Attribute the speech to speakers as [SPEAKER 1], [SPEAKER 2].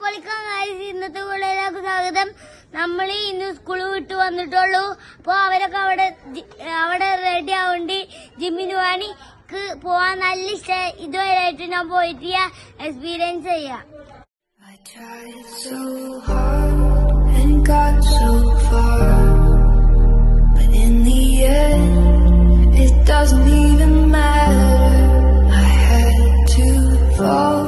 [SPEAKER 1] അസ്സലാമലൈക്കും ഗൈസ്, ഇന്നത്തെ വീഡിയോയിലേക്ക് സ്വാഗതം. നമ്മൾ ഇന്ന് സ്കൂൾ വിട്ട് വന്നിട്ടുള്ളൂ. അപ്പൊ അവരൊക്കെ അവിടെ റെഡി ആവണ്ടി ജിമ്മിന് പോവാൻ നല്ല ഇഷ്ടം. ഇതുവരെയായിട്ട് ഞാൻ പോയിട്ട് എക്സ്പീരിയൻസ് ചെയ്യാം.
[SPEAKER 2] It doesn't even matter. I had to fall.